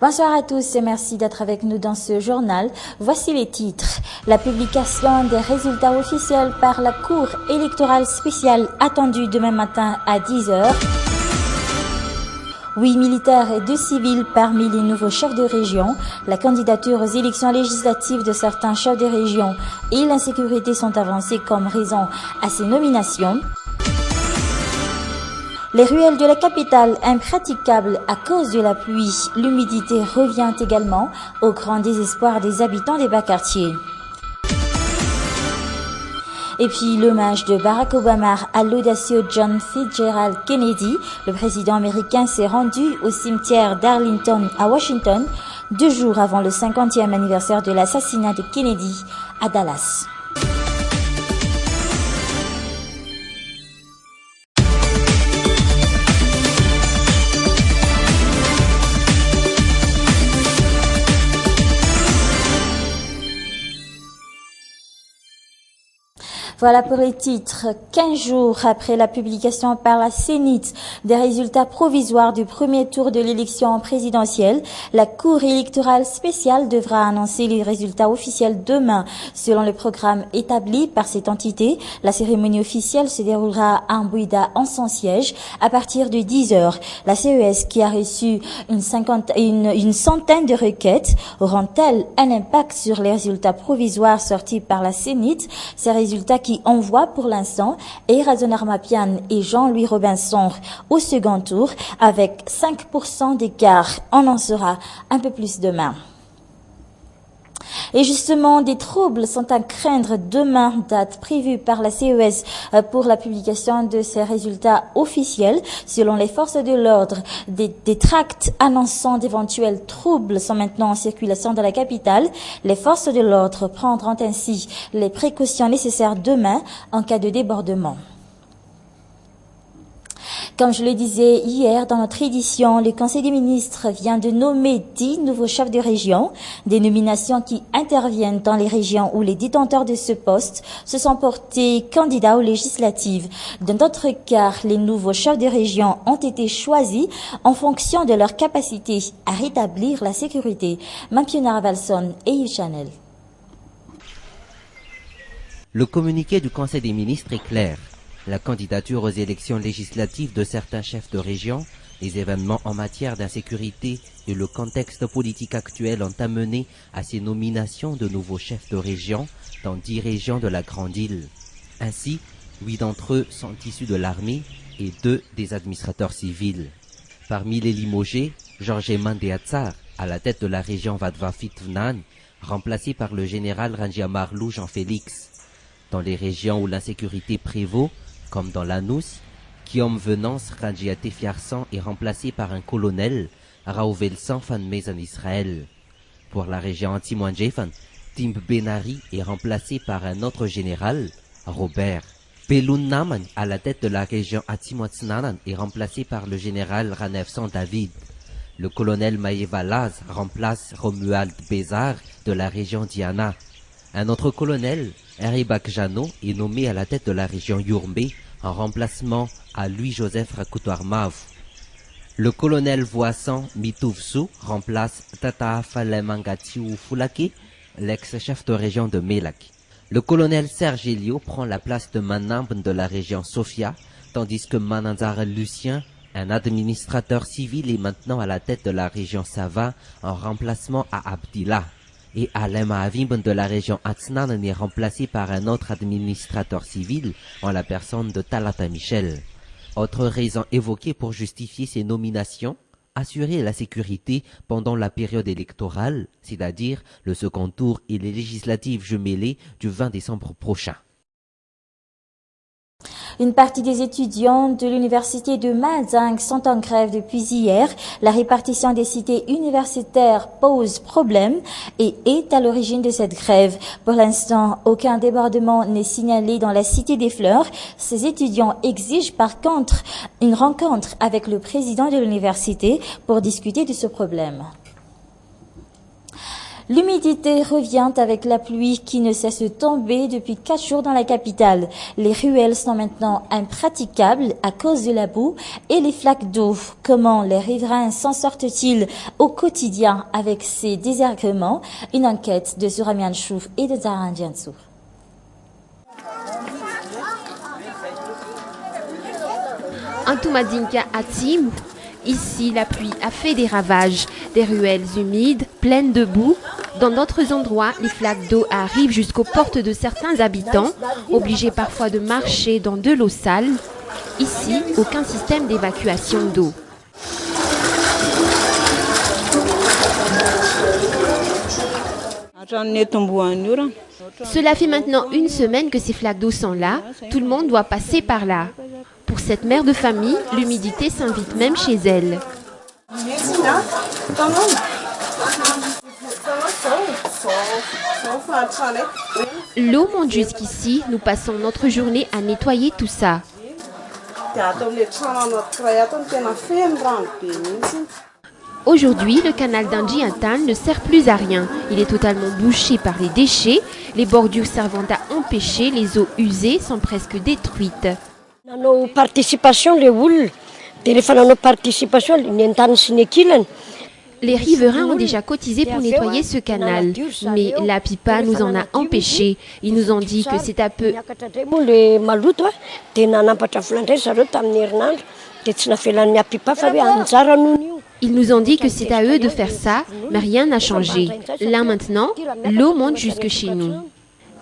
Bonsoir à tous et merci d'être avec nous dans ce journal. Voici les titres. La publication des résultats officiels par la Cour électorale spéciale attendue demain matin à 10h. 8 militaires et 2 civils parmi les nouveaux chefs de région. La candidature aux élections législatives de certains chefs de région et l'insécurité sont avancées comme raison à ces nominations. Les ruelles de la capitale impraticables à cause de la pluie. L'humidité revient également au grand désespoir des habitants des bas quartiers. Et puis l'hommage de Barack Obama à l'audacieux John Fitzgerald Kennedy. Le président américain s'est rendu au cimetière d'Arlington à Washington 2 jours avant le 50e anniversaire de l'assassinat de Kennedy à Dallas. Voilà pour les titres. 15 jours après la publication par la Sénite des résultats provisoires du premier tour de l'élection présidentielle, la Cour électorale spéciale devra annoncer les résultats officiels demain. Selon le programme établi par cette entité, la cérémonie officielle se déroulera à Mbouida en son siège à partir de 10h. La CES, qui a reçu une centaine de requêtes, auront-elles un impact sur les résultats provisoires sortis par la Sénite? Ces résultats qui envoient pour l'instant Erazon Armapian et Jean-Louis Robinson au second tour avec 5% d'écart. On en saura un peu plus demain. Et justement, des troubles sont à craindre demain, date prévue par la CES pour la publication de ces résultats officiels. Selon les forces de l'ordre, des tracts annonçant d'éventuels troubles sont maintenant en circulation dans la capitale. Les forces de l'ordre prendront ainsi les précautions nécessaires demain en cas de débordement. Comme je le disais hier dans notre édition, le Conseil des ministres vient de nommer 10 nouveaux chefs de région, des nominations qui interviennent dans les régions où les détenteurs de ce poste se sont portés candidats aux législatives. Dans d'autres cas, les nouveaux chefs de région ont été choisis en fonction de leur capacité à rétablir la sécurité. Mampiona Valson et Yves Chanel. Le communiqué du Conseil des ministres est clair. La candidature aux élections législatives de certains chefs de région, les événements en matière d'insécurité et le contexte politique actuel ont amené à ces nominations de nouveaux chefs de région dans 10 régions de la Grande Île. Ainsi, 8 d'entre eux sont issus de l'armée et 2 des administrateurs civils. Parmi les limogés, Georges Mandeatsar, à la tête de la région Vadva-Fitvnan, remplacé par le général Rangiamarlou Jean-Félix. Dans les régions où l'insécurité prévaut, comme dans l'Anous, Guillaume Venance Rangiate Fiarsan est remplacé par un colonel, Raouvelsan Fanmez en Israël. Pour la région Antimouanjefan, Tim Benari est remplacé par un autre général, Robert. Peloun Naman, à la tête de la région Atimouatsnanan, est remplacé par le général Ranefsan David. Le colonel Maïevalaz remplace Romuald Bézard de la région Diana. Un autre colonel, Eribak Jano, est nommé à la tête de la région Yourmé en remplacement à Louis-Joseph Rakoutoir-Mav. Le colonel Voissan Mitouvsou remplace Tata Falemangatiou Foulake, l'ex-chef de région de Mélak. Le colonel Serge Elio prend la place de Manamb de la région Sofia, tandis que Mananzar Lucien, un administrateur civil, est maintenant à la tête de la région Sava en remplacement à Abdillah. Et Alain Avimb de la région Atsnan est remplacé par un autre administrateur civil en la personne de Talata Michel. Autre raison évoquée pour justifier ces nominations, assurer la sécurité pendant la période électorale, c'est-à-dire le second tour et les législatives jumelées du 20 décembre prochain. Une partie des étudiants de l'université de Malzang sont en grève depuis hier. La répartition des cités universitaires pose problème et est à l'origine de cette grève. Pour l'instant, aucun débordement n'est signalé dans la cité des Fleurs. Ces étudiants exigent par contre une rencontre avec le président de l'université pour discuter de ce problème. L'humidité revient avec la pluie qui ne cesse de tomber depuis 4 jours dans la capitale. Les ruelles sont maintenant impraticables à cause de la boue et les flaques d'eau. Comment les riverains s'en sortent-ils au quotidien avec ces désagréments? Une enquête de Suramian Chouf et de Zaran Diansou. En Tumadinka à Tim, ici la pluie a fait des ravages, des ruelles humides, pleines de boue. Dans d'autres endroits, les flaques d'eau arrivent jusqu'aux portes de certains habitants, obligés parfois de marcher dans de l'eau sale. Ici, aucun système d'évacuation d'eau. Cela fait maintenant une semaine que ces flaques d'eau sont là. Tout le monde doit passer par là. Pour cette mère de famille, l'humidité s'invite même chez elle. L'eau monte jusqu'ici. Nous passons notre journée à nettoyer tout ça. Aujourd'hui, le canal d'Andjiatan ne sert plus à rien. Il est totalement bouché par les déchets. Les bordures servant à empêcher les eaux usées sont presque détruites. Les riverains ont déjà cotisé pour nettoyer ce canal, mais la pipa nous en a empêchés. Ils nous ont dit que c'est à peu. Ils nous ont dit que c'est à eux de faire ça, mais rien n'a changé. Là maintenant, l'eau monte jusque chez nous.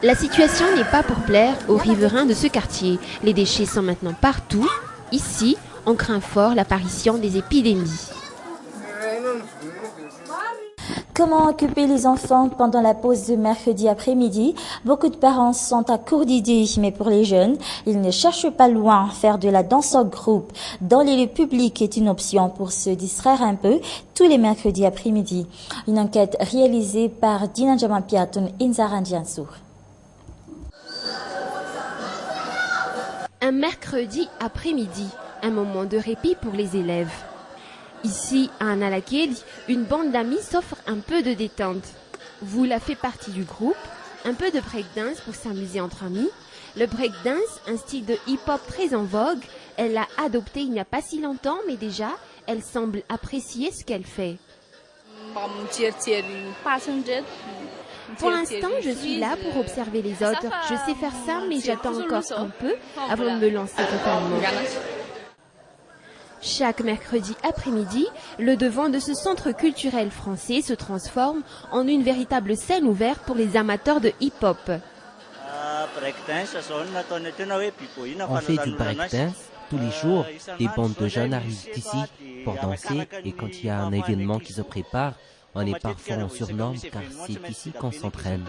La situation n'est pas pour plaire aux riverains de ce quartier. Les déchets sont maintenant partout. Ici, on craint fort l'apparition des épidémies. Comment occuper les enfants pendant la pause de mercredi après-midi? Beaucoup de parents sont à court d'idées, mais pour les jeunes, ils ne cherchent pas loin. Faire de la danse en groupe dans les lieux publics est une option pour se distraire un peu tous les mercredis après-midi. Une enquête réalisée par Dina Jamampiaton et Zaran Diansou. Un mercredi après-midi, un moment de répit pour les élèves. Ici, à Analakeli, une bande d'amis s'offre un peu de détente. Vula fait partie du groupe, un peu de breakdance pour s'amuser entre amis. Le breakdance, un style de hip-hop très en vogue, elle l'a adopté il n'y a pas si longtemps, mais déjà, elle semble apprécier ce qu'elle fait. Pour l'instant, je suis là pour observer les autres. Je sais faire ça, mais j'attends encore un peu avant de me lancer totalement. Chaque mercredi après-midi, le devant de ce centre culturel français se transforme en une véritable scène ouverte pour les amateurs de hip-hop. On fait du breakdance tous les jours. Des bandes de jeunes arrivent ici pour danser et quand il y a un événement qui se prépare, on est parfois en surnombre car c'est ici qu'on s'entraîne.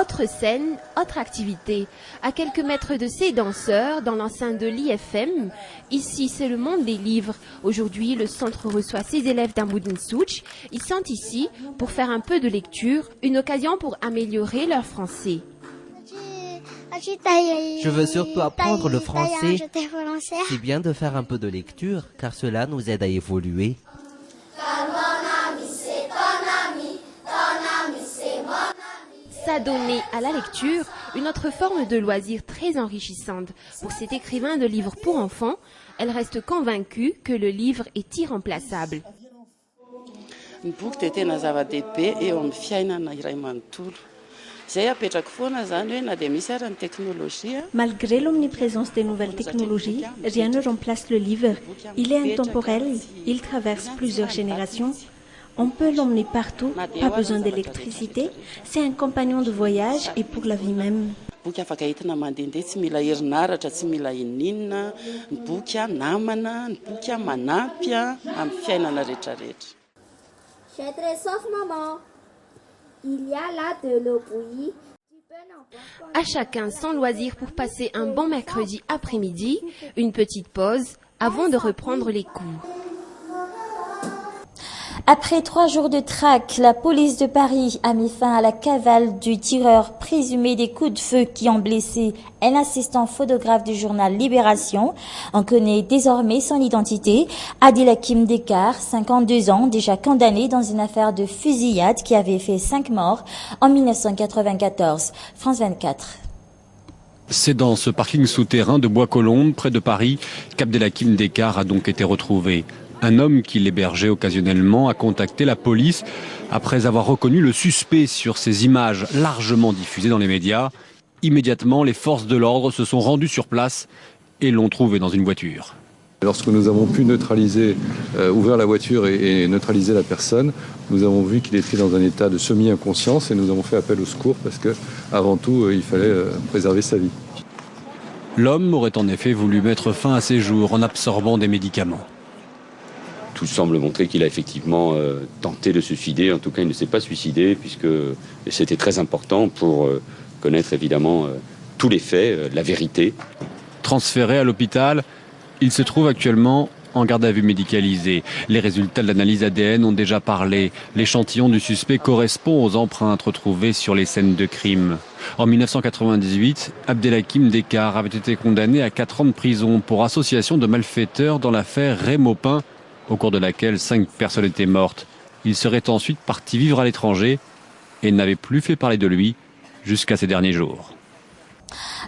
Autre scène, autre activité. À quelques mètres de ces danseurs, dans l'enceinte de l'IFM, ici c'est le monde des livres. Aujourd'hui, le centre reçoit ses élèves d'Amboudensouch. Ils sont ici pour faire un peu de lecture, une occasion pour améliorer leur français. Je veux surtout apprendre le français. C'est bien de faire un peu de lecture car cela nous aide à évoluer. S'adonner à la lecture, une autre forme de loisir très enrichissante. Pour cet écrivain de livres pour enfants, elle reste convaincue que le livre est irremplaçable. Malgré l'omniprésence des nouvelles technologies, rien ne remplace le livre. Il est intemporel, il traverse plusieurs générations. On peut l'emmener partout, pas besoin d'électricité. C'est un compagnon de voyage et pour la vie même. Sauf maman, il y a là de l'eau bouillie. À chacun son loisir pour passer un bon mercredi après-midi, une petite pause avant de reprendre les cours. Après 3 jours de traque, la police de Paris a mis fin à la cavale du tireur présumé des coups de feu qui ont blessé un assistant photographe du journal Libération. On connaît désormais son identité. Adil Hakim Dekar, 52 ans, déjà condamné dans une affaire de fusillade qui avait fait 5 morts en 1994. France 24. C'est dans ce parking souterrain de Bois-Colombes, près de Paris, qu'Abdel Hakim Dekar a donc été retrouvé. Un homme qui l'hébergeait occasionnellement a contacté la police après avoir reconnu le suspect sur ces images largement diffusées dans les médias. Immédiatement, les forces de l'ordre se sont rendues sur place et l'ont trouvé dans une voiture. Lorsque nous avons pu neutraliser, ouvrir la voiture et neutraliser la personne, nous avons vu qu'il était dans un état de semi-inconscience et nous avons fait appel au secours parce que, avant tout, il fallait préserver sa vie. L'homme aurait en effet voulu mettre fin à ses jours en absorbant des médicaments. Tout semble montrer qu'il a effectivement tenté de se suicider. En tout cas, il ne s'est pas suicidé puisque c'était très important pour connaître évidemment tous les faits, la vérité. Transféré à l'hôpital, il se trouve actuellement en garde à vue médicalisée. Les résultats de l'analyse ADN ont déjà parlé. L'échantillon du suspect correspond aux empreintes retrouvées sur les scènes de crime. En 1998, Abdel Hakim Dekar avait été condamné à 4 ans de prison pour association de malfaiteurs dans l'affaire Ray Maupin, au cours de laquelle 5 personnes étaient mortes. Il serait ensuite parti vivre à l'étranger et n'avait plus fait parler de lui jusqu'à ces derniers jours.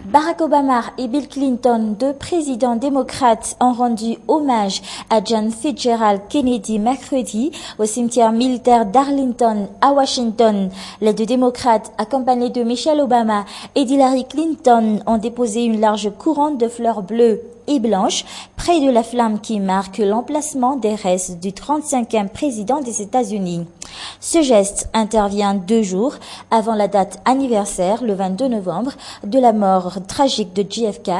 Barack Obama et Bill Clinton, 2 présidents démocrates, ont rendu hommage à John Fitzgerald Kennedy mercredi au cimetière militaire d'Arlington à Washington. Les 2 démocrates, accompagnés de Michelle Obama et d'Hillary Clinton, ont déposé une large couronne de fleurs bleues et blanches près de la flamme qui marque l'emplacement des restes du 35e président des États-Unis. Ce geste intervient 2 jours avant la date anniversaire, le 22 novembre, de la mort tragique de JFK,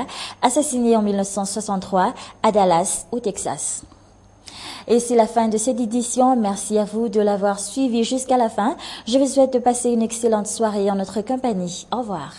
assassiné en 1963 à Dallas, au Texas. Et c'est la fin de cette édition. Merci à vous de l'avoir suivi jusqu'à la fin. Je vous souhaite de passer une excellente soirée en notre compagnie. Au revoir.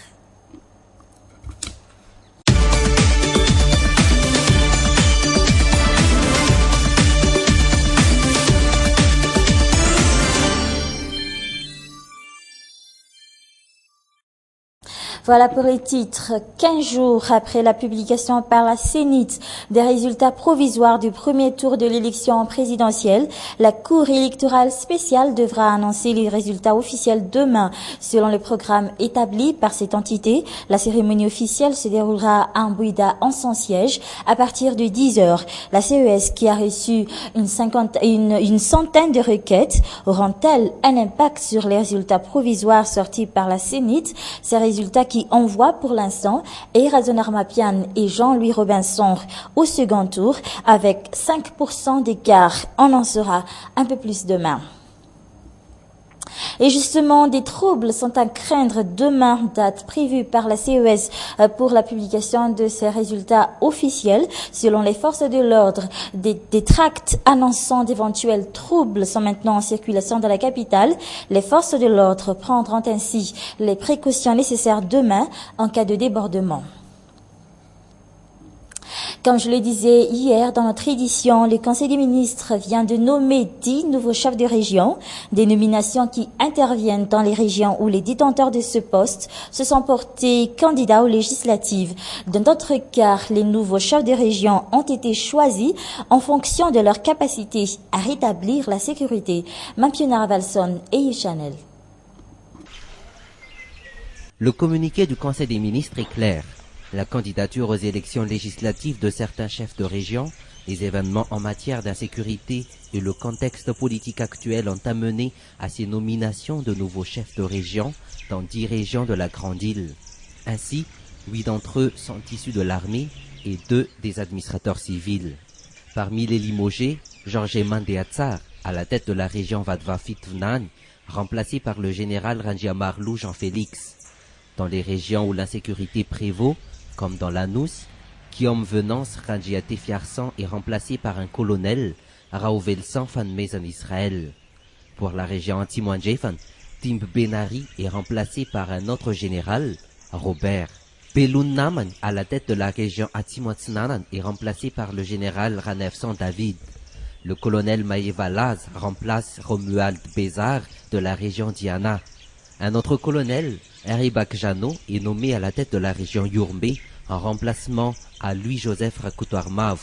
Voilà pour les titres. 15 jours après la publication par la CENIT des résultats provisoires du premier tour de l'élection présidentielle, la Cour électorale spéciale devra annoncer les résultats officiels demain. Selon le programme établi par cette entité, la cérémonie officielle se déroulera à Mbouida en son siège à partir de 10h. La CES, qui a reçu une centaine de requêtes, auront-elles un impact sur les résultats provisoires sortis par la CENIT? Ces résultats qui envoient pour l'instant Erazon Armapian et Jean-Louis Robinson au second tour avec 5% d'écart. On en saura un peu plus demain. Et justement, des troubles sont à craindre demain, date prévue par la CES pour la publication de ces résultats officiels. Selon les forces de l'ordre, des tracts annonçant d'éventuels troubles sont maintenant en circulation dans la capitale. Les forces de l'ordre prendront ainsi les précautions nécessaires demain en cas de débordement. Comme je le disais hier dans notre édition, le Conseil des ministres vient de nommer 10 nouveaux chefs de région, des nominations qui interviennent dans les régions où les détenteurs de ce poste se sont portés candidats aux législatives. Dans d'autres cas, les nouveaux chefs de région ont été choisis en fonction de leur capacité à rétablir la sécurité. Mampiona Valson et Yves Chanel. Le communiqué du Conseil des ministres est clair. La candidature aux élections législatives de certains chefs de région, les événements en matière d'insécurité et le contexte politique actuel ont amené à ces nominations de nouveaux chefs de région dans 10 régions de la Grande Île. Ainsi, 8 d'entre eux sont issus de l'armée et 2 des administrateurs civils. Parmi les limogés, Georges Mandeatsar, à la tête de la région Vadva-Fitvnan, remplacé par le général Rangiamarlou Jean-Félix. Dans les régions où l'insécurité prévaut, comme dans l'Anous, Guillaume Venance Rangiate Fiarsan est remplacé par un colonel, Raouvelsan Fanmez en Israël. Pour la région Antimouanjefan, Tim Benari est remplacé par un autre général, Robert. Beloun Naman, à la tête de la région Antimouatsnanan, est remplacé par le général Ranefsan David. Le colonel Maïva Laz remplace Romuald Bézard de la région Diana. Un autre colonel, Heribak Jano, est nommé à la tête de la région Yourmé en remplacement à Louis-Joseph Rakoutoir-Mav.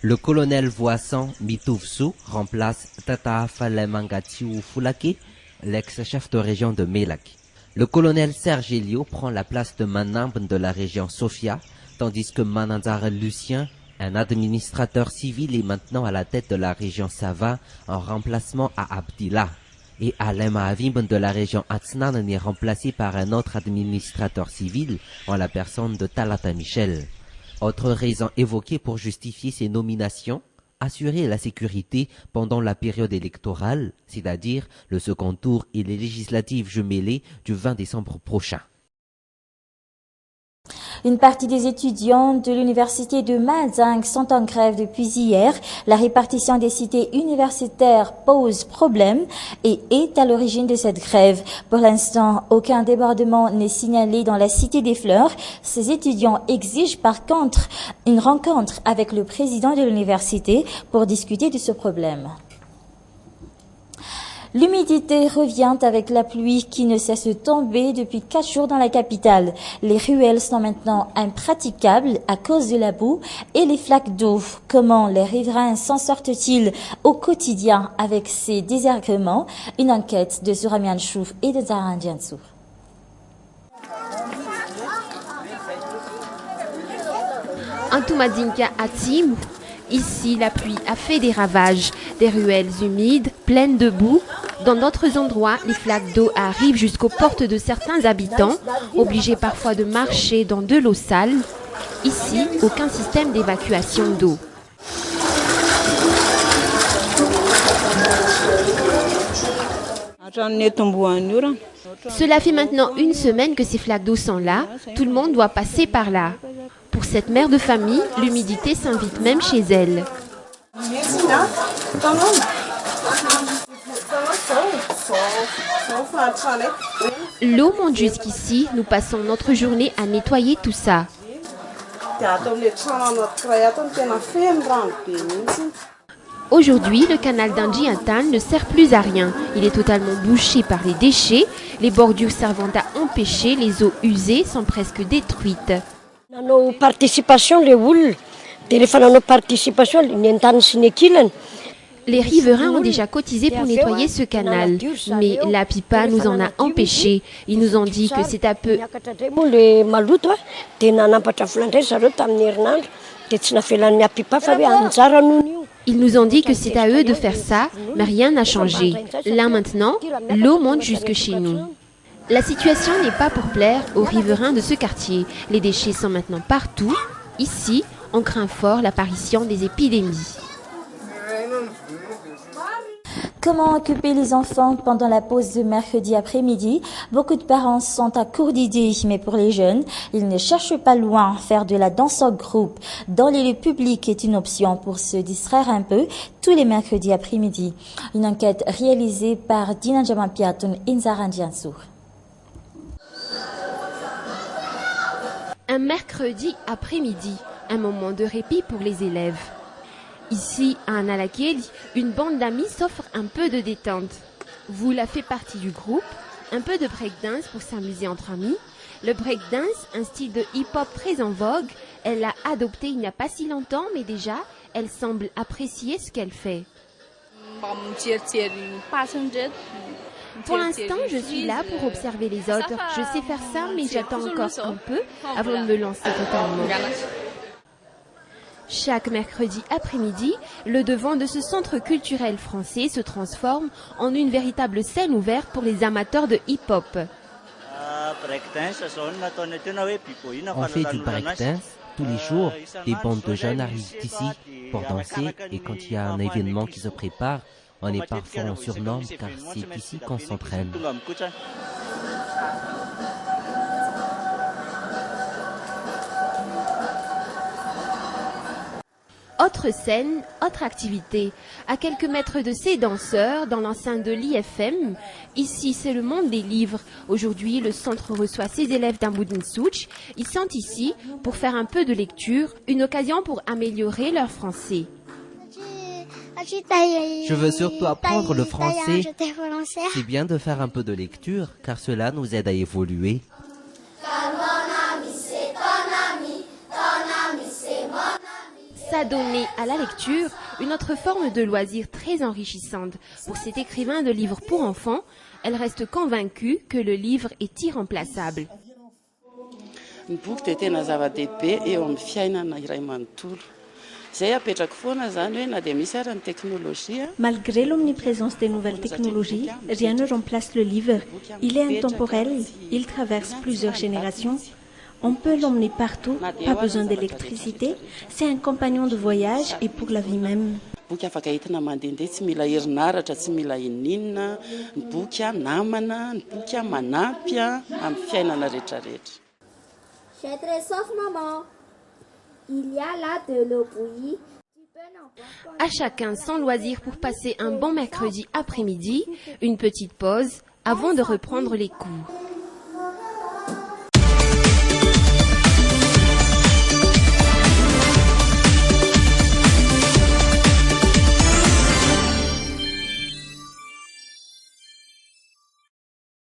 Le colonel Voissan Mitouvsou remplace Tata Falemangatiou Foulake, l'ex-chef de région de Mélak. Le colonel Serge Elio prend la place de Manamb de la région Sofia, tandis que Mananzar Lucien, un administrateur civil, est maintenant à la tête de la région Sava en remplacement à Abdillah. Et Alain Mahavim de la région Atznan est remplacé par un autre administrateur civil en la personne de Talata Michel. Autre raison évoquée pour justifier ces nominations, assurer la sécurité pendant la période électorale, c'est-à-dire le second tour et les législatives jumelées du 20 décembre prochain. Une partie des étudiants de l'université de Mazang sont en grève depuis hier. La répartition des cités universitaires pose problème et est à l'origine de cette grève. Pour l'instant, aucun débordement n'est signalé dans la cité des Fleurs. Ces étudiants exigent par contre une rencontre avec le président de l'université pour discuter de ce problème. L'humidité revient avec la pluie qui ne cesse de tomber depuis 4 jours dans la capitale. Les ruelles sont maintenant impraticables à cause de la boue et les flaques d'eau. Comment les riverains s'en sortent-ils au quotidien avec ces désagréments? Une enquête de Suramian Chouf et de Zaran Diansou. Antumadinka Atim. Ici, la pluie a fait des ravages, des ruelles humides, pleines de boue. Dans d'autres endroits, les flaques d'eau arrivent jusqu'aux portes de certains habitants, obligés parfois de marcher dans de l'eau sale. Ici, aucun système d'évacuation d'eau. Cela fait maintenant 1 semaine que ces flaques d'eau sont là. Tout le monde doit passer par là. Pour cette mère de famille, l'humidité s'invite même chez elle. L'eau monte jusqu'ici, nous passons notre journée à nettoyer tout ça. Aujourd'hui, le canal d'Andjiatan ne sert plus à rien. Il est totalement bouché par les déchets. Les bordures servant à empêcher les eaux usées sont presque détruites. Les riverains ont déjà cotisé pour nettoyer ce canal, mais la pipa nous en a empêchés. Ils nous ont dit que c'est à peu. Ils nous ont dit que c'est à eux de faire ça, mais rien n'a changé. Là maintenant, l'eau monte jusque chez nous. La situation n'est pas pour plaire aux riverains de ce quartier. Les déchets sont maintenant partout. Ici, on craint fort l'apparition des épidémies. Comment occuper les enfants pendant la pause de mercredi après-midi? Beaucoup de parents sont à court d'idées, mais pour les jeunes, ils ne cherchent pas loin. Faire de la danse en groupe dans les lieux publics est une option pour se distraire un peu tous les mercredis après-midi. Une enquête réalisée par Dina Jamampiatoun Inzaran Diansour. Un mercredi après-midi, un moment de répit pour les élèves. Ici, à Analakeli, une bande d'amis s'offre un peu de détente. Voula fait partie du groupe, un peu de breakdance pour s'amuser entre amis. Le breakdance, un style de hip-hop très en vogue, elle l'a adopté il n'y a pas si longtemps, mais déjà, elle semble apprécier ce qu'elle fait. Pour l'instant, je suis là pour observer les autres. Je sais faire ça, mais j'attends encore un peu avant de me lancer totalement. Chaque mercredi après-midi, le devant de ce centre culturel français se transforme en une véritable scène ouverte pour les amateurs de hip-hop. On fait du breakdance tous les jours. Des bandes de jeunes arrivent ici pour danser et quand il y a un événement qui se prépare, on est parfois en surnombre car c'est ici qu'on s'entraîne. Autre scène, autre activité. À quelques mètres de ces danseurs, dans l'enceinte de l'IFM, ici c'est le monde des livres. Aujourd'hui, le centre reçoit ses élèves d'Amboudensouch. Ils sont ici pour faire un peu de lecture, une occasion pour améliorer leur français. Je veux surtout apprendre le français. C'est bien de faire un peu de lecture, car cela nous aide à évoluer. S'adonner à la lecture, une autre forme de loisir très enrichissante. Pour cet écrivain de livres pour enfants, elle reste convaincue que le livre est irremplaçable. Malgré l'omniprésence des nouvelles technologies, rien ne remplace le livre. Il est intemporel, il traverse plusieurs générations. On peut l'emmener partout, pas besoin d'électricité. C'est un compagnon de voyage et pour la vie même. C'est très sauf, maman. Il y a là de l'eau bouillie. À chacun son loisir pour passer un bon mercredi après-midi, une petite pause avant de reprendre les cours.